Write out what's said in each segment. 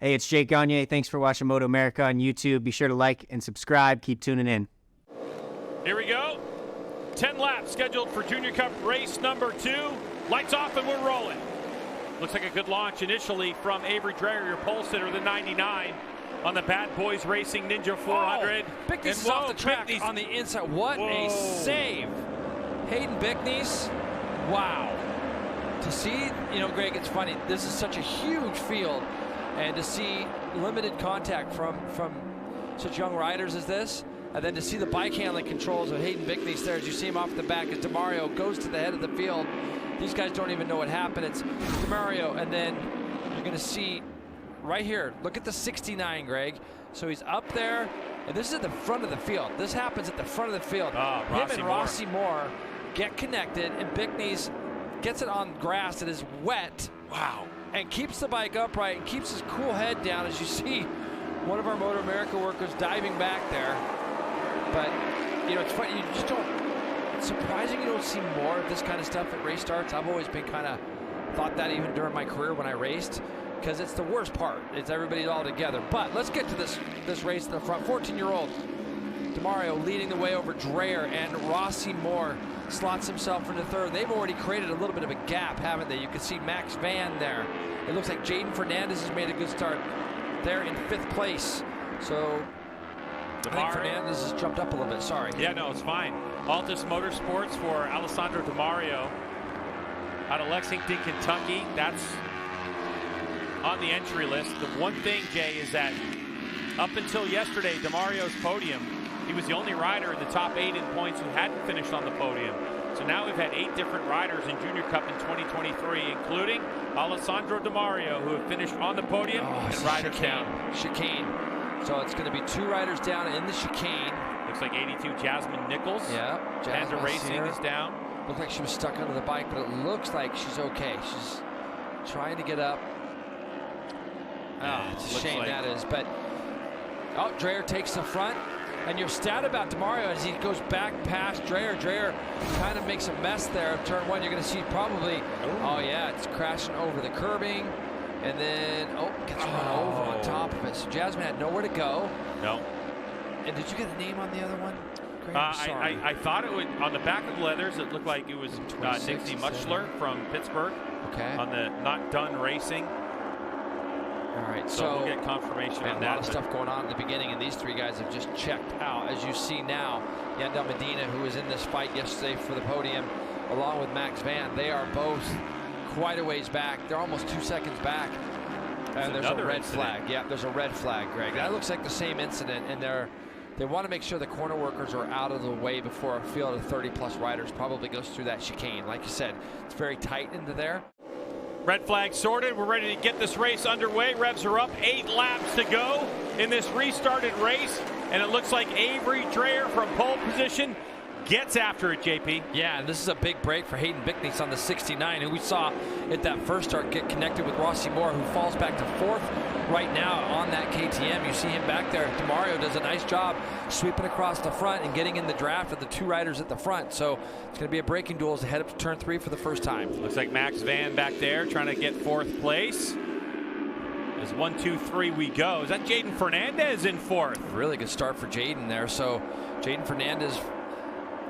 Hey, it's Jake Gagne. Thanks for watching MotoAmerica on YouTube. Be sure to like and subscribe. Keep tuning in. Here we go. 10 laps scheduled for Junior Cup race number 2. Lights off and we're rolling. Looks like a good launch initially from Avery Dreyer, your pole sitter, the 99 on the Bad Boys Racing Ninja 400. Bickness is off the track on the inside. What a save. Hayden Bickness. Wow. To see, Greg, it's funny. This is such a huge field. And to see limited contact from such young riders as this, and then to see the bike handling controls of Hayden Bickness there as you see him off the back as DeMario goes to the head of the field. These guys don't even know what happened. It's DeMario, and then you're going to see right here, look at the 69, Greg. So he's up there, and this is at the front of the field. This happens at the front of the field. Him and Rossi Moore get connected, and Bickness gets it on grass that is wet. Wow. And keeps the bike upright and keeps his cool head down as you see one of our MotoAmerica workers diving back there. But, it's funny, you just don't, it's surprising you don't see more of this kind of stuff at race starts. I've always been kind of thought that even during my career when I raced, because it's the worst part. It's everybody all together. But let's get to this race in the front. 14-year-old DeMario leading the way over Dreyer, and Rossi Moore slots himself into third. They've already created a little bit of a gap, haven't they? You can see Max Van there. It looks like Jaden Fernandez has made a good start there in 5th place. So I think Fernandez has jumped up a little bit. Sorry. Yeah, no, it's fine. Altus Motorsports for Alessandro DeMario out of Lexington, Kentucky. That's on the entry list. The one thing, Jay, is that up until yesterday, DeMario's podium, he was the only rider in the top 8 in points who hadn't finished on the podium. So now we've had 8 different riders in Junior Cup in 2023, including Alessandro DeMario, who have finished on the podium, and riders down. Chicane. So it's going to be 2 riders down in the chicane. Looks like 82 Jasmine Nichols. Yeah. Panda Racing is down. Looked like she was stuck under the bike, but it looks like she's okay. She's trying to get up. It's a shame like that is. But Dreyer takes the front. And your stat about DeMario as he goes back past Dreyer. Dreyer kind of makes a mess there of turn 1. You're going to see probably, it's crashing over the curbing. And then, gets run over on top of it. So Jasmine had nowhere to go. No. And did you get a name on the other one? I thought it would, on the back of the leathers, it looked like it was Nixie Mutchler from Pittsburgh. Okay. On the Not Done Racing. All right, so we'll get confirmation on that. A lot of stuff going on in the beginning, and these 3 guys have just checked out. As you see now, Yandel Medina, who was in this fight yesterday for the podium, along with Max Van, they are both quite a ways back. They're almost 2 seconds back. And there's a red flag. Yeah, there's a red flag, Greg. That looks like the same incident, and they want to make sure the corner workers are out of the way before a field of 30-plus riders probably goes through that chicane. Like you said, it's very tight into there. Red flag sorted. We're ready to get this race underway. Revs are up. 8 laps to go in this restarted race. And it looks like Avery Dreyer from pole position gets after it, JP. Yeah, and this is a big break for Hayden Bickness on the 69, who we saw at that first start get connected with Rossi Moore, who falls back to 4th right now on that KTM. You see him back there. DeMario does a nice job sweeping across the front and getting in the draft of the 2 riders at the front. So it's going to be a braking duel as they head up to turn 3 for the first time. Looks like Max Van back there trying to get 4th place. As 1, 2, 3 we go. Is that Jaden Fernandez in 4th? Really good start for Jaden there. So Jaden Fernandez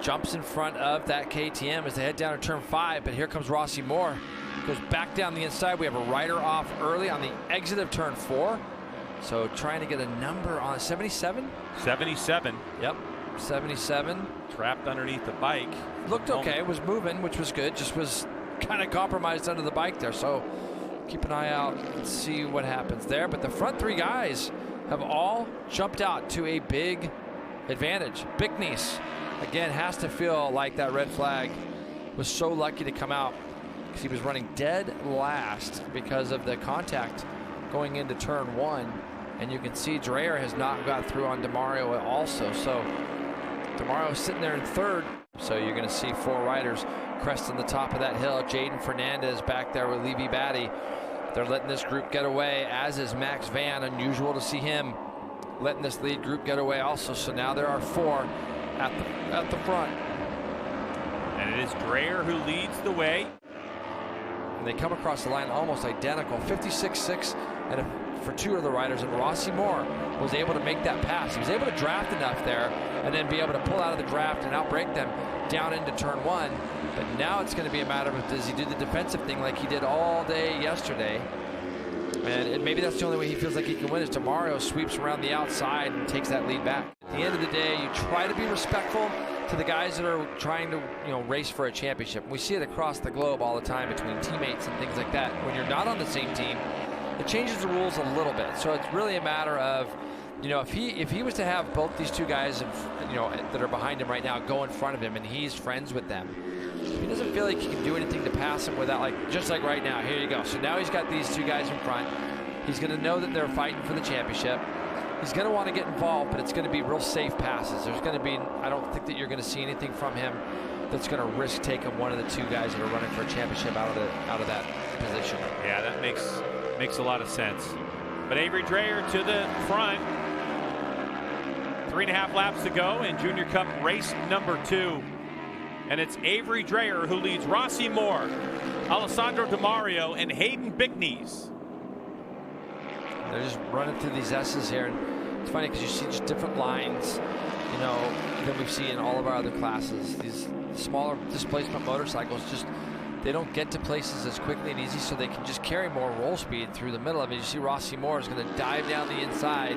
jumps in front of that KTM as they head down to turn 5, but here comes Rossi Moore. Goes back down the inside. We have a rider off early on the exit of turn 4. So trying to get a number on 77? 77. Yep, 77. Trapped underneath the bike. Looked okay, was moving, which was good. Just was kind of compromised under the bike there. So keep an eye out and see what happens there. But the front 3 guys have all jumped out to a big advantage. Bickness, again, has to feel like that red flag was so lucky to come out because he was running dead last because of the contact going into turn 1. And you can see Dreyer has not got through on DeMario also. So DeMario sitting there in 3rd. So you're going to see 4 riders cresting the top of that hill. Jaden Fernandez back there with Levy Batty. They're letting this group get away, as is Max Van. Unusual to see him letting this lead group get away also. So now there are 4 at the front. And it is Dreyer who leads the way. And they come across the line almost identical. 56.6 and a for two of the riders, and Rossi Moore was able to make that pass. He was able to draft enough there and then be able to pull out of the draft and outbrake them down into turn one. But now it's going to be a matter of, does he do the defensive thing like he did all day yesterday? And maybe that's the only way he feels like he can win, is Demario sweeps around the outside and takes that lead back. At the end of the day, you try to be respectful to the guys that are trying to, race for a championship. We see it across the globe all the time between teammates and things like that. When you're not on the same team, it changes the rules a little bit. So it's really a matter of, if he was to have both these two guys, that are behind him right now go in front of him, and he's friends with them, he doesn't feel like he can do anything to pass him without, just like right now. Here you go. So now he's got these two guys in front. He's going to know that they're fighting for the championship. He's going to want to get involved, but it's going to be real safe passes. There's going to be, I don't think that you're going to see anything from him that's going to risk taking one of the two guys that are running for a championship out of that position. Yeah, that makes a lot of sense. But Avery Dreyer to the front. 3.5 laps to go in Junior Cup race number 2. And it's Avery Dreyer who leads Rossi Moore, Alessandro Demario, and Hayden Bickneys. They're just running through these S's here. And it's funny because you see just different lines, than we've seen in all of our other classes. These smaller displacement motorcycles they don't get to places as quickly and easy, so they can just carry more roll speed through the middle of it. You see Rossi Moore is going to dive down the inside.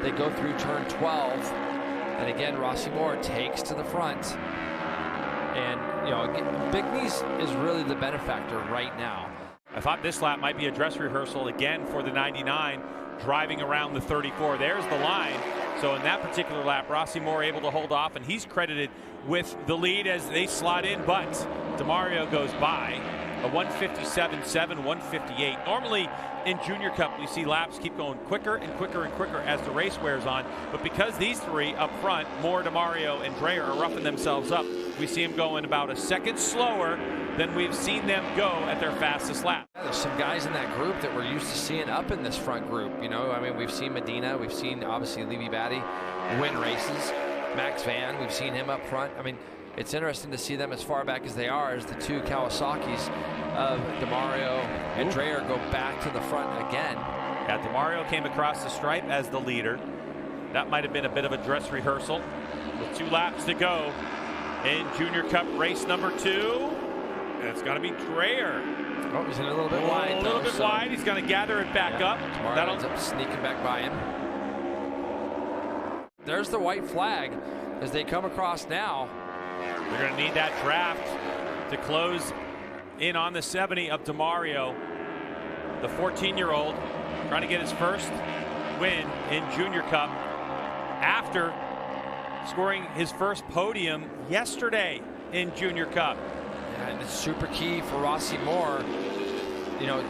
They go through turn 12, and again Rossi Moore takes to the front. And Bickneys is really the benefactor right now. I thought this lap might be a dress rehearsal again for the 99, driving around the 34. There's the line. So in that particular lap, Rossi Moore able to hold off, and he's credited with the lead as they slot in, but Demario goes by. A 157.7, 158. Normally in Junior Cup, we see laps keep going quicker and quicker and quicker as the race wears on. But because these three up front, Moore, Demario, and Dreyer, are roughing themselves up, we see them going about a second slower than we've seen them go at their fastest lap. There's some guys in that group that we're used to seeing up in this front group. We've seen Medina, we've seen obviously Levy Batty win races. Max Van, we've seen him up front. It's interesting to see them as far back as they are, as the two Kawasaki's of Demario and Dreyer go back to the front again. Yeah, Demario came across the stripe as the leader. That might have been a bit of a dress rehearsal. With 2 laps to go in Junior Cup race number 2. And it's going to be Dreyer. Oh, he's in a little bit wide. A little bit wide. He's going to gather it back up. Demario ends up sneaking back by him. There's the white flag as they come across now. They're going to need that draft to close in on the 70 of Demario, the 14-year-old, trying to get his first win in Junior Cup after scoring his first podium yesterday in Junior Cup. Yeah, and it's super key for Rossi Moore.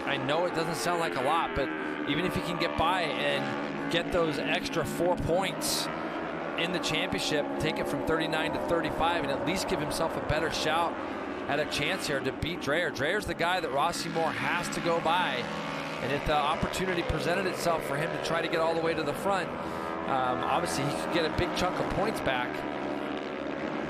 I know it doesn't sound like a lot, but even if he can get by and get those extra 4 points in the championship, take it from 39 to 35, and at least give himself a better shout at a chance here to beat Dreyer. Dreyer's the guy that Rossi Moore has to go by, and if the opportunity presented itself for him to try to get all the way to the front, obviously he could get a big chunk of points back.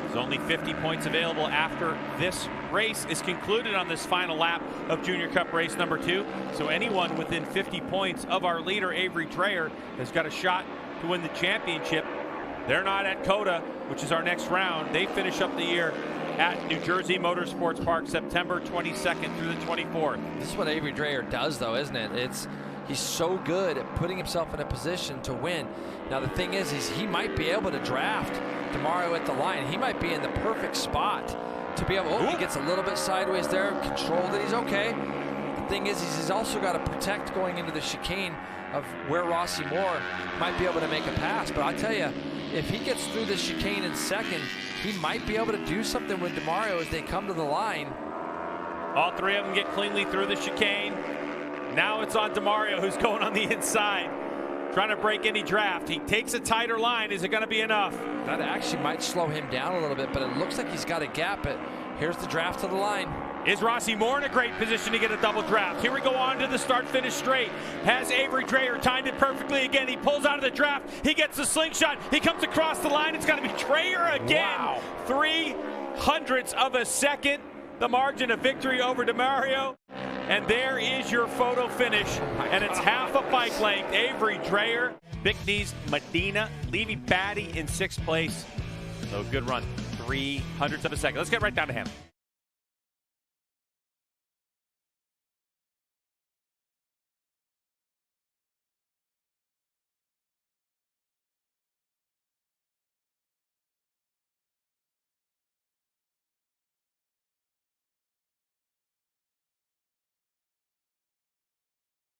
There's only 50 points available after this race is concluded on this final lap of Junior Cup race number 2. So anyone within 50 points of our leader, Avery Dreyer, has got a shot to win the championship. They're not at COTA, which is our next round. They finish up the year at New Jersey Motorsports Park, September 22nd through the 24th. This is what Avery Dreyer does, though, isn't it? He's so good at putting himself in a position to win. Now, the thing is he might be able to draft Demario at the line. He might be in the perfect spot to be able, he gets a little bit sideways there, controlled it, he's okay. The thing is he's also got to protect going into the chicane of where Rossi Moore might be able to make a pass. But I tell you, if he gets through the chicane in second, he might be able to do something with Demario as they come to the line. All three of them get cleanly through the chicane. Now it's on Demario, who's going on the inside, trying to break any draft. He takes a tighter line. Is it going to be enough? That actually might slow him down a little bit, but it looks like he's got a gap. But here's the draft to the line. Is Rossi Moore in a great position to get a double draft? Here we go on to the start-finish straight. Has Avery Dreyer timed it perfectly again. He pulls out of the draft. He gets the slingshot. He comes across the line. It's going to be Dreyer again. Wow. 0.03 of a second. The margin of victory over Demario. And there is your photo finish, and it's half a bike length. Avery Dreyer, Bickney's Medina, Levy Batty in 6th place. So good run, 0.03 of a second. Let's get right down to him.